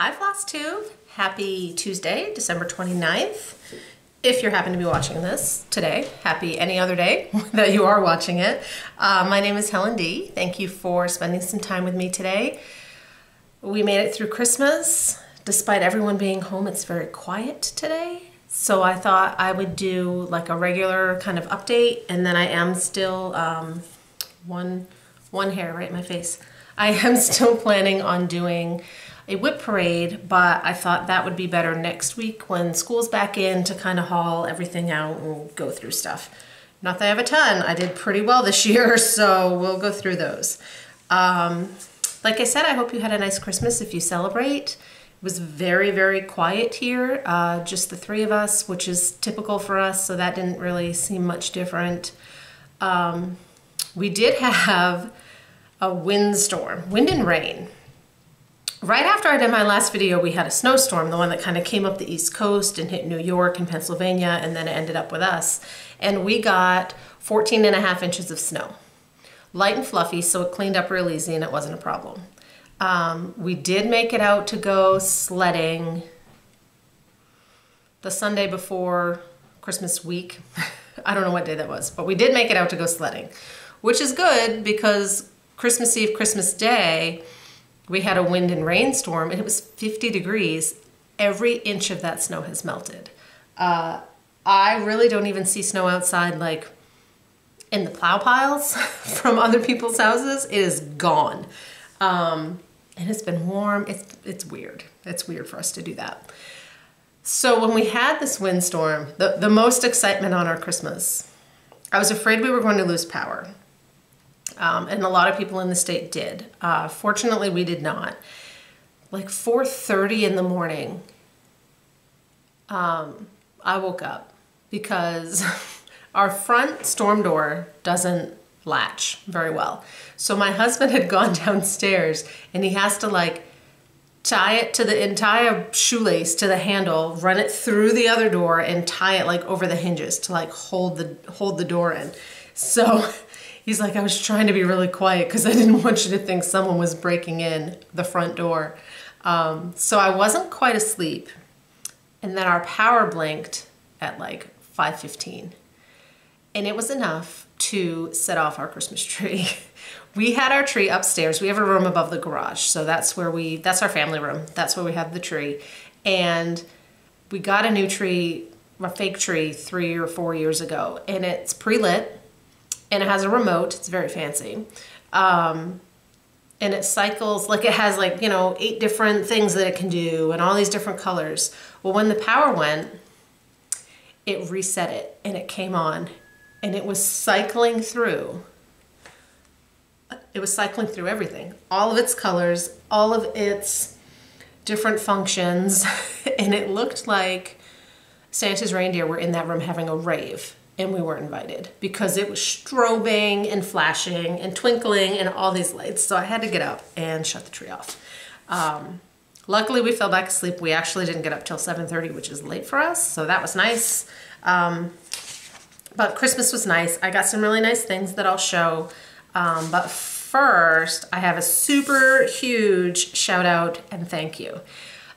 Hi FlossTube, happy Tuesday, December 29th. If you happen to be watching this today, happy any other day that you are watching it. My name is Helen D. Thank you for spending some time with me today. We made it through Christmas. Despite everyone being home, it's very quiet today. So I thought I would do like a regular kind of update, and then I am still, one hair right in my face. I am still planning on doing a whip parade, but I thought that would be better next week when school's back in to kind of haul everything out and go through stuff. Not that I have a ton. I did pretty well this year, so we'll go through those. Like I said, I hope you had a nice Christmas if you celebrate. It was very, very quiet here, just the three of us, which is typical for us, so that didn't really seem much different. We did have a windstorm, wind and rain. Right after I did my last video, we had a snowstorm, the one that kind of came up the East Coast and hit New York and Pennsylvania, and then it ended up with us. And we got 14.5 inches of snow. Light and fluffy, so it cleaned up real easy and it wasn't a problem. We did make it out to go sledding the Sunday before Christmas week. I don't know what day that was, but we did make it out to go sledding, which is good because Christmas Eve, Christmas Day, we had a wind and rainstorm and it was 50 degrees. Every inch of that snow has melted. I really don't even see snow outside like in the plow piles from other people's houses. It is gone. And it's been warm. It's weird. It's weird for us to do that. So when we had this windstorm, the most excitement on our Christmas, I was afraid we were going to lose power. And a lot of people in the state did. Fortunately, we did not. Like 4:30 in the morning, I woke up because our front storm door doesn't latch very well. So my husband had gone downstairs and he has to like tie it to the entire shoelace to the handle, run it through the other door and tie it like over the hinges to like hold the door in. So he's like, I was trying to be really quiet because I didn't want you to think someone was breaking in the front door. So I wasn't quite asleep. And then our power blinked at like 5:15. And it was enough to set off our Christmas tree. We had our tree upstairs. We have a room above the garage. So that's our family room. That's where we have the tree. And we got a new tree, a fake tree 3 or 4 years ago. And it's pre-lit. And it has a remote. It's very fancy. And it cycles, like it has like, 8 different things that it can do and all these different colors. Well, when the power went, it reset it and it came on and it was cycling through. It was cycling through everything. All of its colors, all of its different functions. And it looked like Santa's reindeer were in that room having a rave. And we weren't invited because it was strobing and flashing and twinkling and all these lights. So I had to get up and shut the tree off. Luckily we fell back asleep. We actually didn't get up till 7:30, which is late for us. So that was nice. But Christmas was nice. I got some really nice things that I'll show. But first I have a super huge shout out and thank you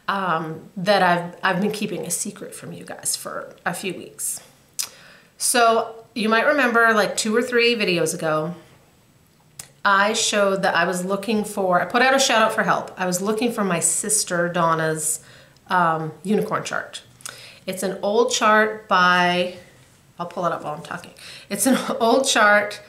that I've been keeping a secret from you guys for a few weeks. So you might remember like 2 or 3 videos ago, I showed that I was looking for, I put out a shout out for help. I was looking for my sister Donna's unicorn chart. It's an old chart by, I'll pull it up while I'm talking. It's an old chart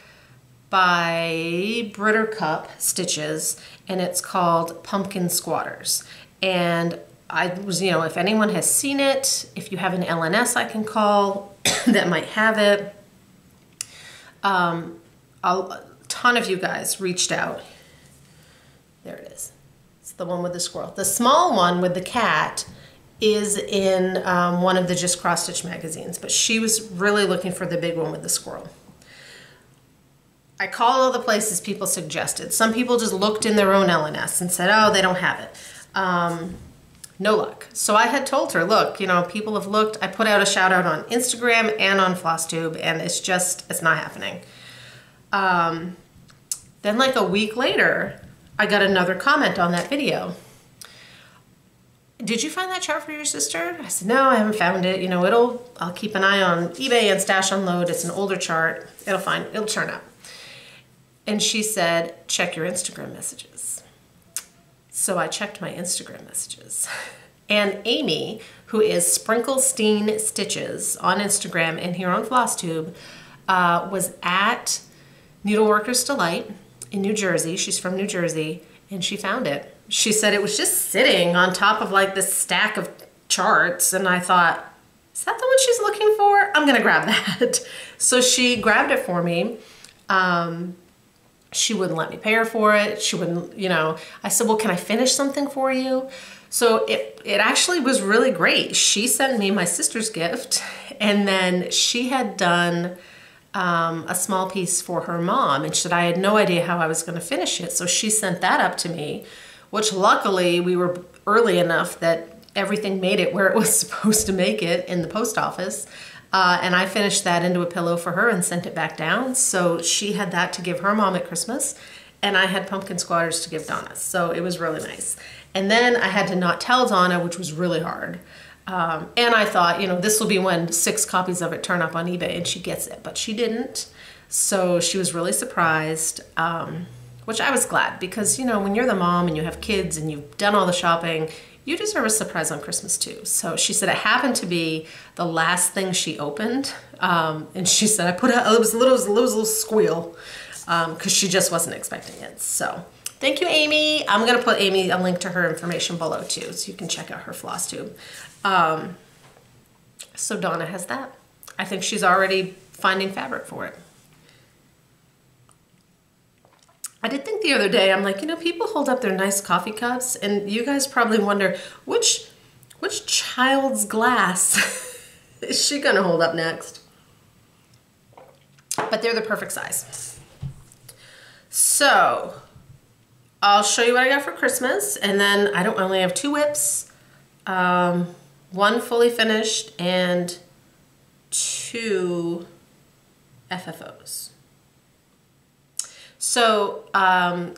by Brittercup Stitches and it's called Pumpkin Squatters. And I was, if anyone has seen it, if you have an LNS I can call that might have it. A ton of you guys reached out. There it is. It's the one with the squirrel. The small one with the cat is in one of the Just Cross Stitch magazines, but she was really looking for the big one with the squirrel. I called all the places people suggested. Some people just looked in their own LNS and said, oh, they don't have it. No luck. So I had told her, look, people have looked. I put out a shout out on Instagram and on FlossTube and it's not happening. Then like a week later, I got another comment on that video. did you find that chart for your sister? I said, no, I haven't found it. You know, I'll keep an eye on eBay and Stash Unload. It's an older chart. It'll turn up. And she said, check your Instagram messages. So I checked my Instagram messages. And Amy, who is Sprinklestein Stitches on Instagram and here on FlossTube, was at Needleworkers Delight in New Jersey. She's from New Jersey, and she found it. She said it was just sitting on top of like this stack of charts, and I thought, is that the one she's looking for? I'm gonna grab that. So she grabbed it for me. She wouldn't let me pay her for it. She wouldn't, you know, I said, well, can I finish something for you? So it actually was really great. She sent me my sister's gift, and then she had done a small piece for her mom, and she said I had no idea how I was going to finish it. So she sent that up to me, which luckily we were early enough that everything made it where it was supposed to make it in the post office. And I finished that into a pillow for her and sent it back down. So she had that to give her mom at Christmas, and I had pumpkin squatters to give Donna. So it was really nice. And then I had to not tell Donna, which was really hard. And I thought, you know, this will be when 6 copies of it turn up on eBay and she gets it, but she didn't. So she was really surprised, which I was glad because, you know, when you're the mom and you have kids and you've done all the shopping, you deserve a surprise on Christmas too. So she said it happened to be the last thing she opened. And she said, it was a little squeal because she just wasn't expecting it. So thank you, Amy. I'm gonna put Amy a link to her information below too, so you can check out her floss tube. So Donna has that. I think she's already finding fabric for it. I did think the other day, I'm like, you know, people hold up their nice coffee cups, and you guys probably wonder, which child's glass is she gonna hold up next? But they're the perfect size. So, I'll show you what I got for Christmas, and then I only have 2 whips, 1 fully finished, and 2 FFOs. So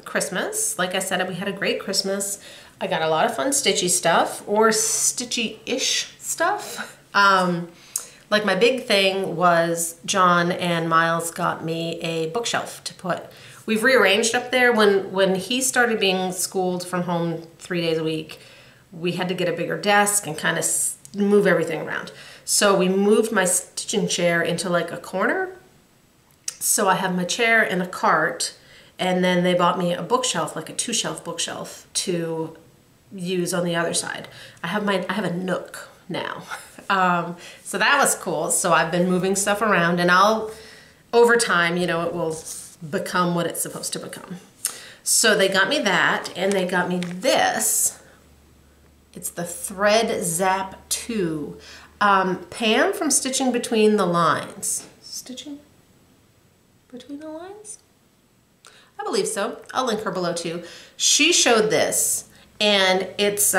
Christmas, like I said, we had a great Christmas. I got a lot of fun stitchy stuff, or stitchy-ish stuff. Like my big thing was John and Miles got me a bookshelf to put. We've rearranged up there. When he started being schooled from home 3 days a week, we had to get a bigger desk and kind of move everything around. So we moved my stitching chair into like a corner. So I have my chair and a cart, and then they bought me a bookshelf, like a 2-shelf bookshelf to use on the other side. I have a nook now. So that was cool. So I've been moving stuff around, and over time, you know, it will become what it's supposed to become. So they got me that, and they got me this. It's the Thread Zap 2. Pam from Stitching Between the Lines. Stitching Between the Lines? I believe so. I'll link her below too. She showed this, and it's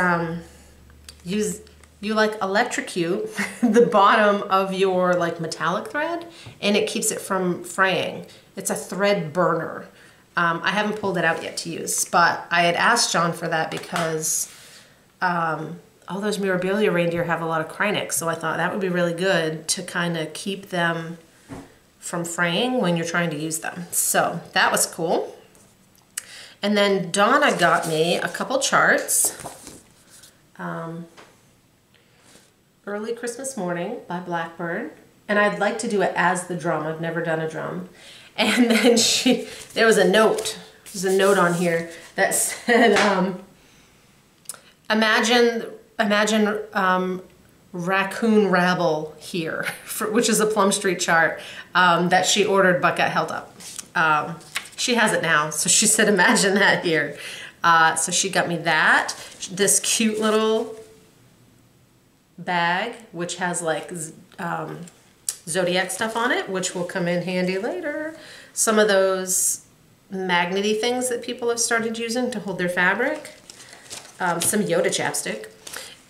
you like electrocute the bottom of your like metallic thread, and it keeps it from fraying. It's a thread burner. I haven't pulled it out yet to use, but I had asked John for that because all those Mirabilia reindeer have a lot of Krynex, so I thought that would be really good to kind of keep them from fraying when you're trying to use them. So that was cool. And then Donna got me a couple charts. Early Christmas Morning by Blackbird. And I'd like to do it as the drum. I've never done a drum. And then there was a note. There's a note on here that said, imagine Raccoon Rabble here, which is a Plum Street chart that she ordered but got held up. She has it now, so she said imagine that here. So she got me that, this cute little bag which has like zodiac stuff on it, which will come in handy later. Some of those magnety things that people have started using to hold their fabric. Some Yoda chapstick.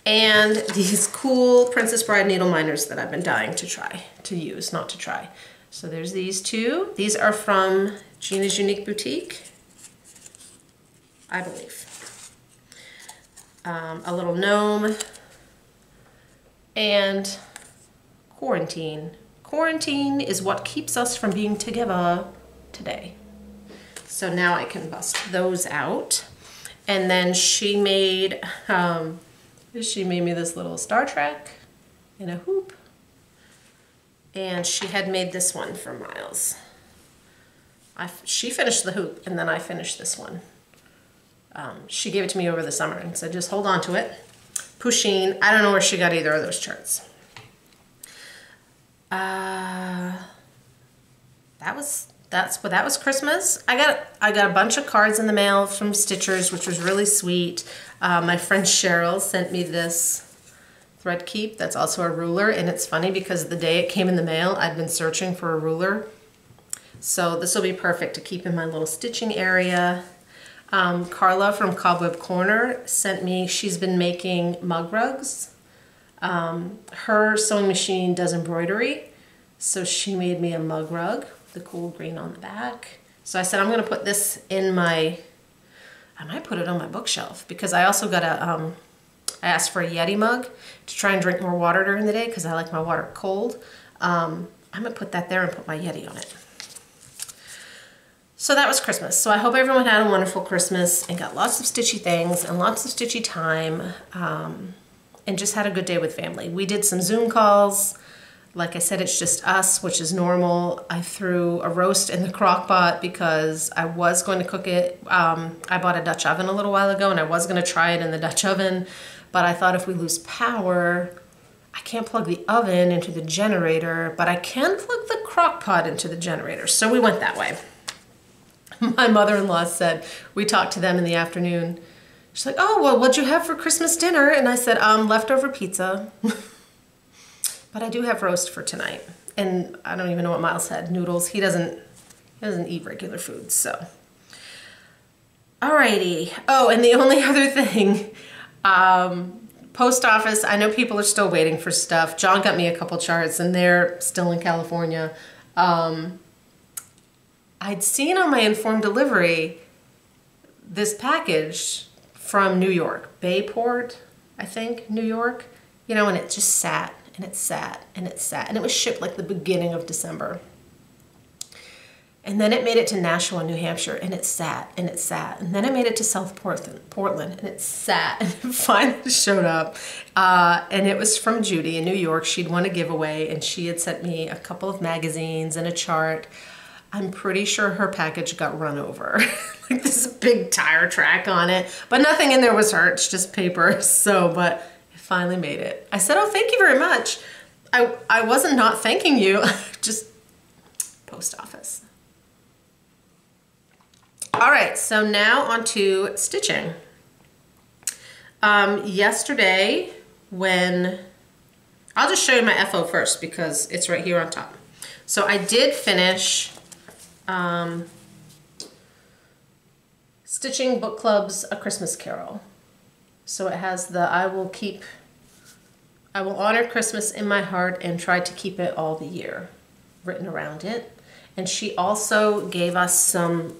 And these cool Princess Bride needle minders that I've been dying to use, not to try. So there's these 2. These are from Gina's Unique Boutique, I believe. a little gnome, and quarantine. Quarantine is what keeps us from being together today. So now I can bust those out. And then she made me this little Star Trek in a hoop. And she had made this one for Miles. She finished the hoop, and then I finished this one. She gave it to me over the summer and said, just hold on to it. Pusheen, I don't know where she got either of those charts. That was Christmas. I got a bunch of cards in the mail from Stitchers, which was really sweet. My friend Cheryl sent me this thread keep that's also a ruler, and it's funny because the day it came in the mail, I'd been searching for a ruler. So this will be perfect to keep in my little stitching area. Carla from Cobweb Corner sent me, she's been making mug rugs. Her sewing machine does embroidery, so she made me a mug rug, the cool green on the back. So I said I'm gonna put this in I might put it on my bookshelf, because I also got I asked for a Yeti mug to try and drink more water during the day because I like my water cold. I'm gonna put that there and put my Yeti on it. So that was Christmas. So I hope everyone had a wonderful Christmas and got lots of stitchy things and lots of stitchy time, and just had a good day with family. We did some Zoom calls. Like I said, it's just us, which is normal. I threw a roast in the crock pot because I was going to cook it. I bought a Dutch oven a little while ago, and I was going to try it in the Dutch oven, but I thought if we lose power, I can't plug the oven into the generator, but I can plug the crock pot into the generator. So we went that way. My mother-in-law said, we talked to them in the afternoon. She's like, oh, well, what'd you have for Christmas dinner? And I said, leftover pizza. But I do have roast for tonight. And I don't even know what Miles had. Noodles. He doesn't eat regular food, so. Alrighty. Oh, and the only other thing, post office, I know people are still waiting for stuff. John got me a couple charts, and they're still in California. I'd seen on my informed delivery this package from New York, Bayport, I think, New York, you know, and it just sat, and it sat, and it sat, and it was shipped like the beginning of December. And then it made it to Nashua, New Hampshire, and it sat, and it sat, and then it made it to South Portland, and it sat, and it finally showed up, and it was from Judy in New York. She'd won a giveaway, and she had sent me a couple of magazines and a chart. I'm pretty sure her package got run over. Like this big tire track on it, but nothing in there was hurt, it's just paper. So, but it finally made it. I said, oh, thank you very much. I wasn't not thanking you, just post office. All right, so now on to stitching. Yesterday I'll just show you my FO first because it's right here on top. So I did finish stitching Book Club's A Christmas Carol. So it has the I will honor Christmas in my heart and try to keep it all the year written around it. And she also gave us some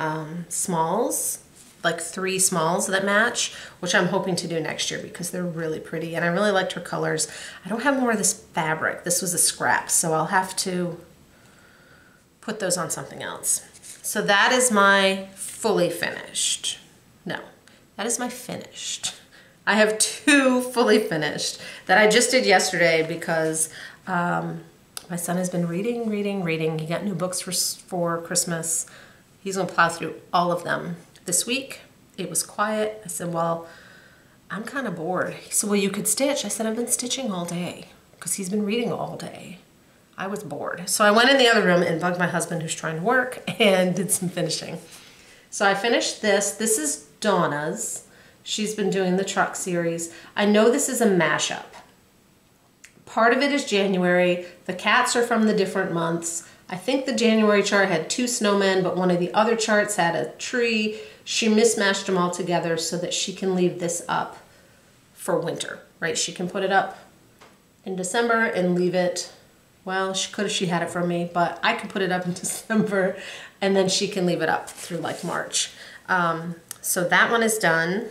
smalls, like 3 smalls that match, which I'm hoping to do next year because they're really pretty and I really liked her colors. I don't have more of this fabric. This was a scrap, so I'll have to put those on something else. So that is my fully finished. No, that is my finished. I have 2 fully finished that I just did yesterday because my son has been reading. He got new books for Christmas. He's gonna plow through all of them this week. It was quiet. I said, well, I'm kind of bored. He said, well, you could stitch. I said, I've been stitching all day because he's been reading all day. I was bored. So I went in the other room and bugged my husband who's trying to work and did some finishing. So I finished this. This is Donna's. She's been doing the truck series. I know this is a mashup. Part of it is January. The cats are from the different months. I think the January chart had 2 snowmen, but one of the other charts had a tree. She mismatched them all together so that she can leave this up for winter, right? She can put it up in December and leave it. Well, she could if she had it from me, but I could put it up in December and then she can leave it up through like March. So that one is done.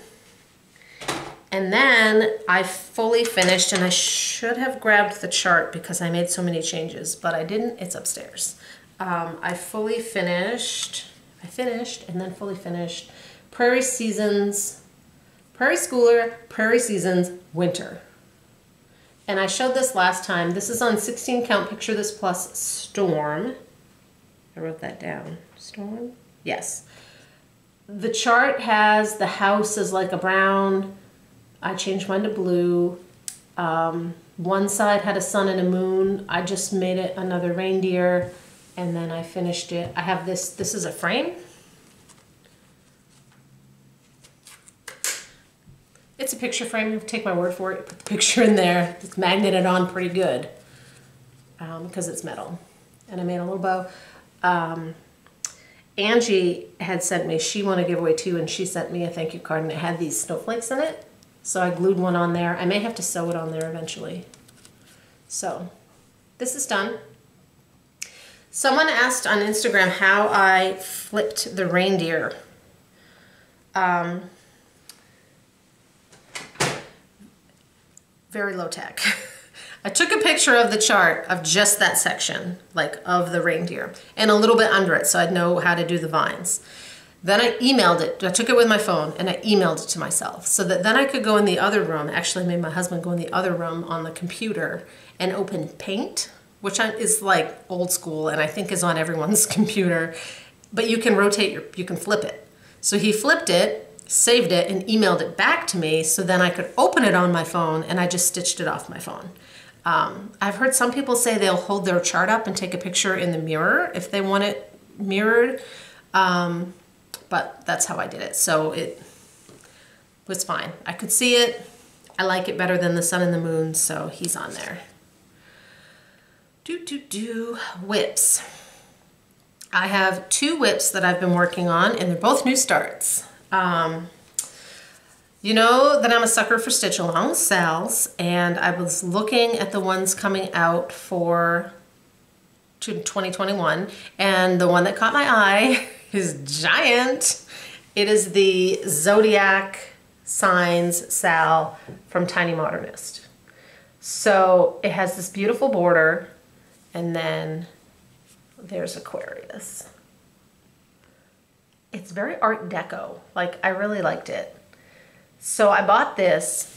And then I fully finished, and I should have grabbed the chart because I made so many changes, but I didn't. It's upstairs. I finished and then fully finished Prairie Seasons, Prairie Schooler, Prairie Seasons, Winter. And I showed this last time. This is on 16 count Picture This Plus Storm. I wrote that down. Storm? Yes. The chart has the house is like a brown. I changed mine to blue. One side had a sun and a moon. I just made it another reindeer, and then I finished it. I have this is a frame. It's a picture frame. Take my word for it. Put the picture in there. It's magneted on pretty good because it's metal. And I made a little bow. Angie had sent me, she won a giveaway too, and she sent me a thank you card, and it had these snowflakes in it. So I glued one on there. I may have to sew it on there eventually. So this is done. Someone asked on Instagram how I flipped the reindeer. Very low tech. I took a picture of the chart of just that section, like of the reindeer, and a little bit under it so I'd know how to do the vines. Then I emailed it. I took it with my phone and I emailed it to myself so that then I could go in the other room. Actually, I made my husband go in the other room on the computer and open Paint, which is like old school and I think is on everyone's computer. But you can rotate, you can flip it. So he flipped it, saved it, and emailed it back to me so then I could open it on my phone, and I just stitched it off my phone. I've heard some people say they'll hold their chart up and take a picture in the mirror if they want it mirrored, but that's how I did it. So it was fine. I could see it. I like it better than the sun and the moon, so he's on there. Whips. I have 2 whips that I've been working on, and they're both new starts. You know that I'm a sucker for stitch alongs, Sal's, and I was looking at the ones coming out for 2021, and the one that caught my eye is giant. It is the Zodiac Signs Sal from Tiny Modernist. So it has this beautiful border, and then there's Aquarius. It's very Art Deco. Like, I really liked it. So I bought this.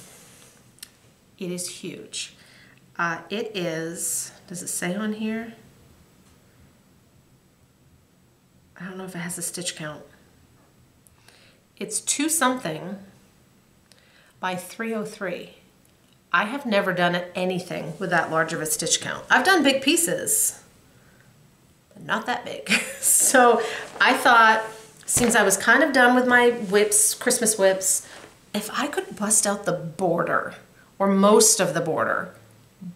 It is huge. It is, does it say on here? I don't know if it has a stitch count. It's 2 something by 303. I have never done anything with that large of a stitch count. I've done big pieces, but not that big. So I thought, since I was kind of done with my whips, Christmas whips, if I could bust out the border, or most of the border,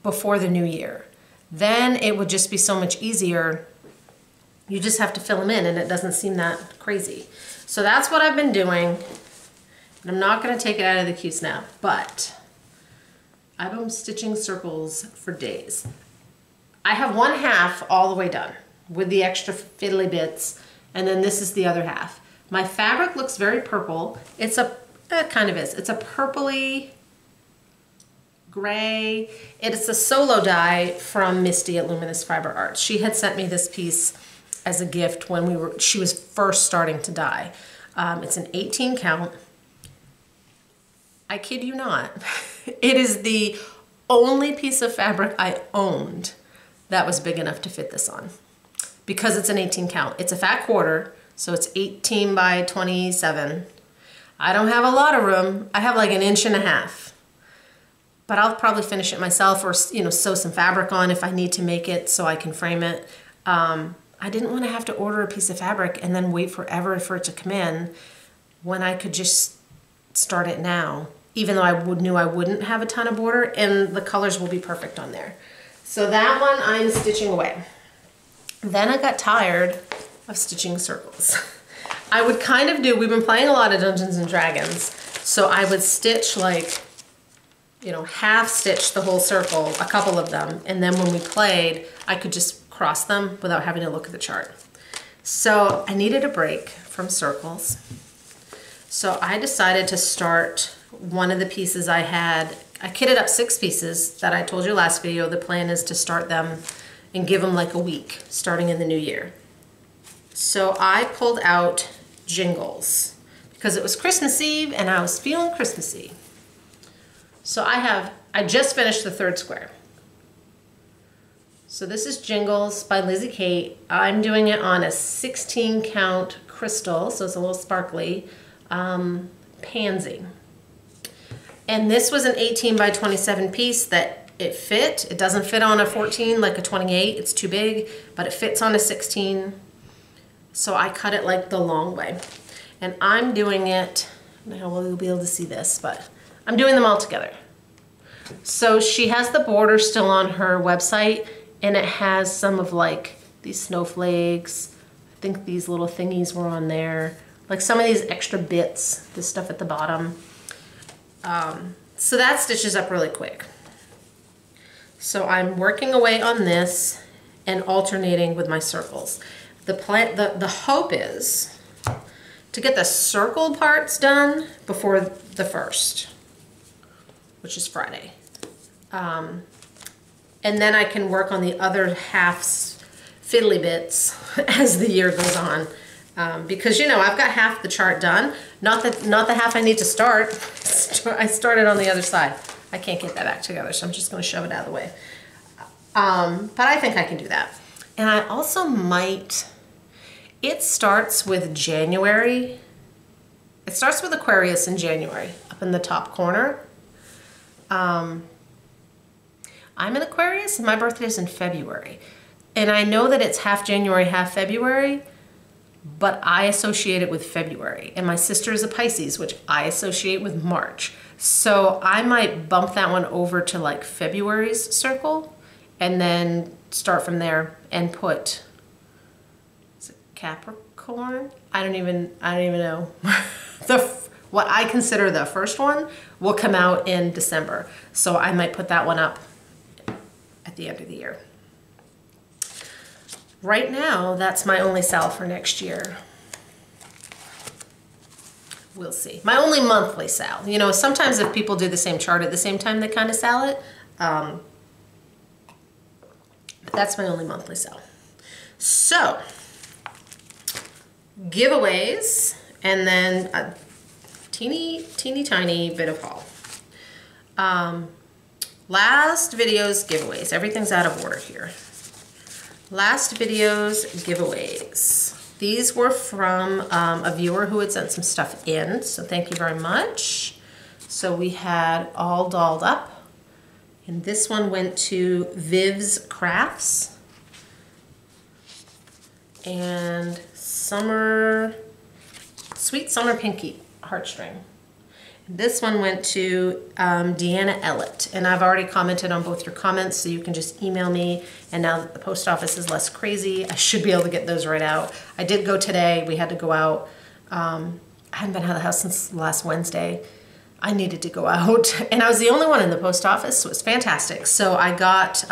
before the new year, then it would just be so much easier. You just have to fill them in and it doesn't seem that crazy. So that's what I've been doing. And I'm not gonna take it out of the queue snap, but I've been stitching circles for days. I have 1/2 all the way done with the extra fiddly bits, and then this is the other half. My fabric looks very purple. It's a, it kind of is. It's a purpley gray. It's a solo dye from Misty at Luminous Fiber Arts. She had sent me this piece as a gift when she was first starting to dye. It's an 18 count. I kid you not. It is the only piece of fabric I owned that was big enough to fit this on, because it's an 18 count. It's a fat quarter, so it's 18 by 27. I don't have a lot of room. I have like 1.5 inches, but I'll probably finish it myself, or sew some fabric on if I need to make it so I can frame it. I didn't want to have to order a piece of fabric and then wait forever for it to come in when I could just start it now, even though I knew I wouldn't have a ton of border, and the colors will be perfect on there. So that one I'm stitching away. Then I got tired of stitching circles. I would kind of do, we've been playing a lot of Dungeons and Dragons, so I would stitch like, half stitch the whole circle, a couple of them, and then when we played, I could just cross them without having to look at the chart. So I needed a break from circles. So I decided to start one of the pieces I kitted up 6 pieces that I told you last video. The plan is to start them and give them like a week starting in the new year. So I pulled out Jingles because it was Christmas Eve and I was feeling Christmassy. So I just finished the 3rd square. So this is Jingles by Lizzie Kate. I'm doing it on a 16 count crystal, so it's a little sparkly, pansy. And this was an 18 by 27 piece that it fit. It doesn't fit on a 14 like a 28, it's too big, but it fits on a 16. So I cut it like the long way. And I'm doing it, now we'll be able to see this, but I'm doing them all together. So she has the border still on her website, and it has some of like these snowflakes. I think these little thingies were on there. Like some of these extra bits, this stuff at the bottom. So that stitches up really quick. So I'm working away on this and alternating with my circles. The hope is to get the circle parts done before the 1st, which is Friday. And then I can work on the other half's fiddly bits as the year goes on. Because you know, I've got half the chart done, not the half I need to start. I started on the other side. I can't get that back together, so I'm just gonna shove it out of the way. But I think I can do that. And I also might, it starts with January. It starts with Aquarius in January, up in the top corner. I'm an Aquarius and my birthday is in February. And I know that it's half January, half February, but I associate it with February. And my sister is a Pisces, which I associate with March. So I might bump that one over to like February's circle and then start from there and put, is it Capricorn? I don't even know. What I consider the first one will come out in December. So I might put that one up at the end of the year. Right now, that's my only sal for next year. We'll see. My only monthly sal. You know, sometimes if people do the same chart at the same time, they kind of sal it. But that's my only monthly sal. So, giveaways, and then a teeny tiny bit of haul. Last video's giveaways. Everything's out of order here. Last video's giveaways. These were from a viewer who had sent some stuff in, so thank you very much. So we had All Dolled Up, and this one went to Viv's Crafts. And Sweet Summer Pinky Heartstring. This one went to Deanna Ellett, and I've already commented on both your comments, so you can just email me. And now that the post office is less crazy, I should be able to get those right out. I did go today. We had to go out. I hadn't been out of the house since last Wednesday. I needed to go out, and I was the only one in the post office, so it was fantastic. So I got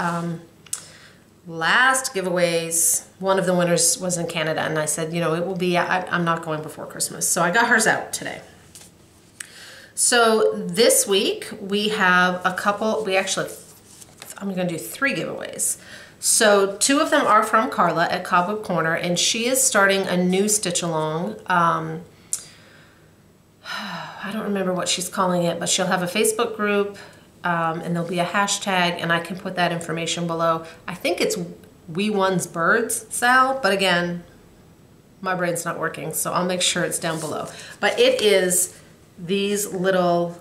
last giveaways. One of the winners was in Canada, and I said, you know, it will be, I'm not going before Christmas. So I got hers out today. So this week we have a couple, I'm gonna do 3 giveaways. So 2 of them are from Carla at Cobweb Corner, and she is starting a new stitch along. I don't remember what she's calling it, but she'll have a Facebook group, and there'll be a hashtag, and I can put that information below. I think it's We One's Birds, Sal, but again, my brain's not working, so I'll make sure it's down below. But it is these little,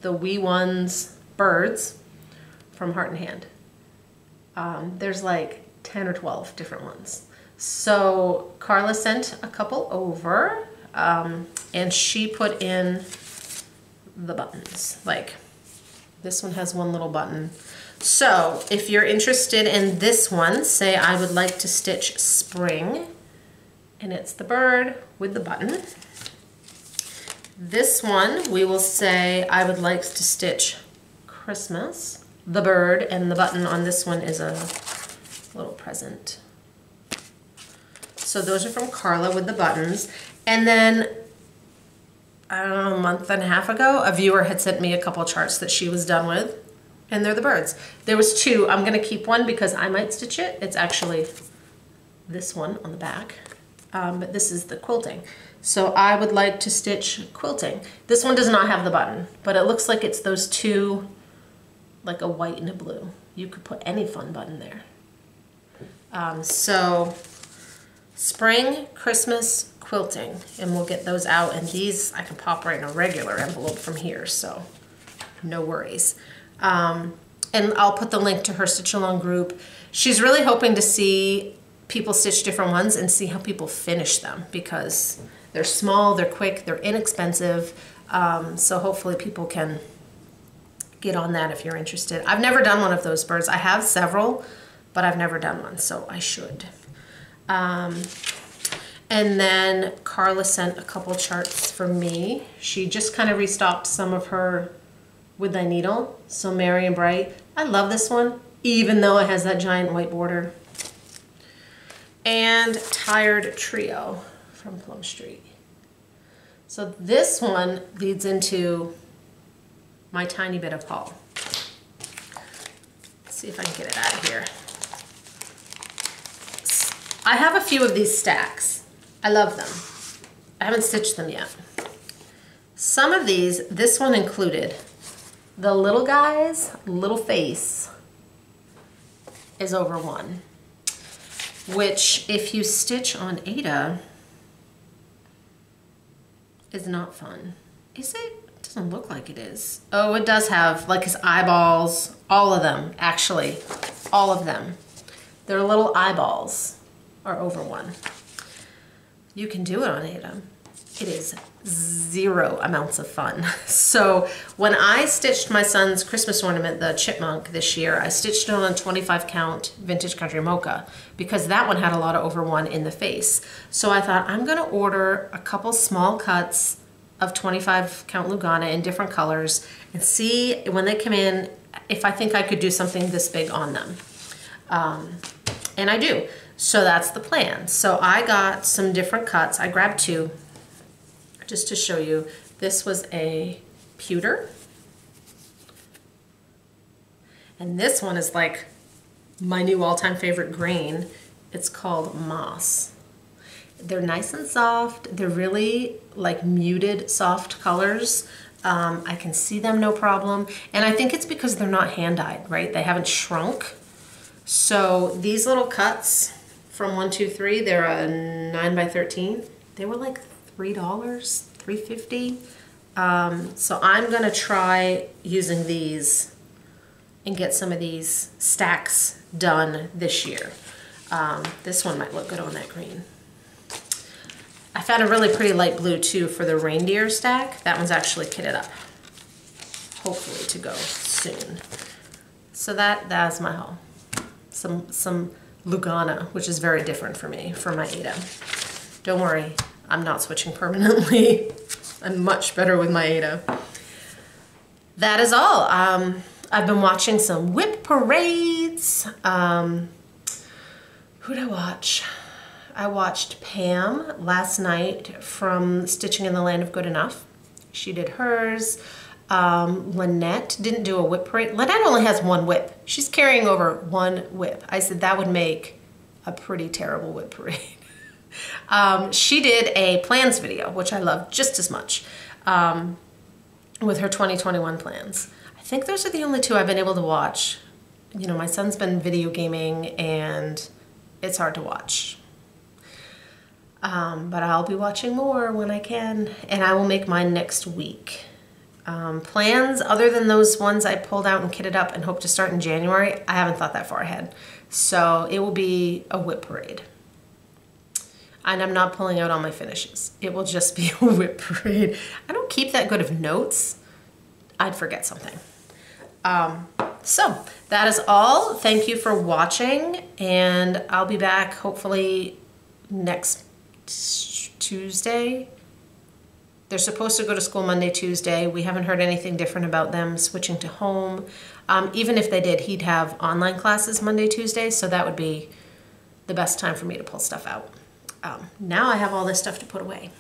the We One's Birds from Heart and Hand. There's like 10 or 12 different ones. So Carla sent a couple over, and she put in the buttons. Like this one has one little button. So if you're interested in this one, say I would like to stitch spring, and it's the bird with the button. This one, we will say I would like to stitch Christmas, the bird, and the button on this one is a little present. So those are from Carla with the buttons. And then I don't know, a month and a half ago, a viewer had sent me a couple charts that she was done with, and they're the birds. There was two. I'm gonna keep one because I might stitch it. It's actually this one on the back, but this is the quilting. So I would like to stitch quilting. This one does not have the button, but it looks like it's those two, like a white and a blue. You could put any fun button there. So spring, Christmas, quilting, and we'll get those out. And these I can pop right in a regular envelope from here, so no worries. And I'll put the link to her stitch along group. She's really hoping to see people stitch different ones and see how people finish them, because they're small, they're quick, they're inexpensive. So hopefully people can get on that if you're interested. I've never done one of those birds. I have several, but I've never done one, so I should. And then Carla sent a couple charts for me. She just kind of restocked some of her With Thy Needle. So Merry and Bright. I love this one, even though it has that giant white border. And Tired Trio from Plum Street. So this one leads into my tiny bit of haul. Let's see if I can get it out of here. I have a few of these stacks. I love them. I haven't stitched them yet. Some of these, this one included, the little guy's little face is over one, which if you stitch on Aida is not fun. Is it? It doesn't look like it is. Oh, it does have like his eyeballs, all of them, actually, all of them. Their little eyeballs are over one. You can do it on Aida. It is 0 amounts of fun. So when I stitched my son's Christmas ornament, the chipmunk, this year, I stitched it on a 25 count Vintage Country Mocha because that one had a lot of over one in the face. So I thought I'm gonna order a couple small cuts of 25 count Lugana in different colors and see when they come in if I think I could do something this big on them. And I do. So that's the plan. So I got some different cuts. I grabbed 2 just to show you. This was a pewter. And this one is like my new all-time favorite green. It's called Moss. They're nice and soft. They're really like muted soft colors. I can see them no problem. And I think it's because they're not hand-dyed, right? They haven't shrunk. So these little cuts from 123, they're a 9x13. They were like $3, $3.50. So I'm gonna try using these and get some of these stacks done this year. This one might look good on that green. I found a really pretty light blue too for the reindeer stack. That one's actually kitted up, hopefully to go soon. So that's my haul. Some Lugana, which is very different for me, for my Aida. Don't worry, I'm not switching permanently. I'm much better with my Aida. That is all. I've been watching some whip parades. Who'd I watch? I watched Pam last night from Stitching in the Land of Good Enough. She did hers. Lynette didn't do a whip parade. Lynette only has one whip. She's carrying over one whip. I said that would make a pretty terrible whip parade. She did a plans video, which I love just as much, with her 2021 plans. I think those are the only 2 I've been able to watch. You know, my son's been video gaming and it's hard to watch. But I'll be watching more when I can, and I will make mine next week. Plans other than those ones I pulled out and kitted up and hope to start in January, I haven't thought that far ahead. So it will be a whip parade. And I'm not pulling out all my finishes. It will just be a whip parade. I don't keep that good of notes. I'd forget something. So that is all. Thank you for watching, and I'll be back hopefully next Tuesday. They're supposed to go to school Monday, Tuesday. We haven't heard anything different about them switching to home. Even if they did, he'd have online classes Monday, Tuesday, so that would be the best time for me to pull stuff out. Now I have all this stuff to put away.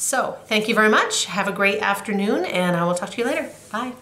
So thank you very much. Have a great afternoon, and I will talk to you later. Bye.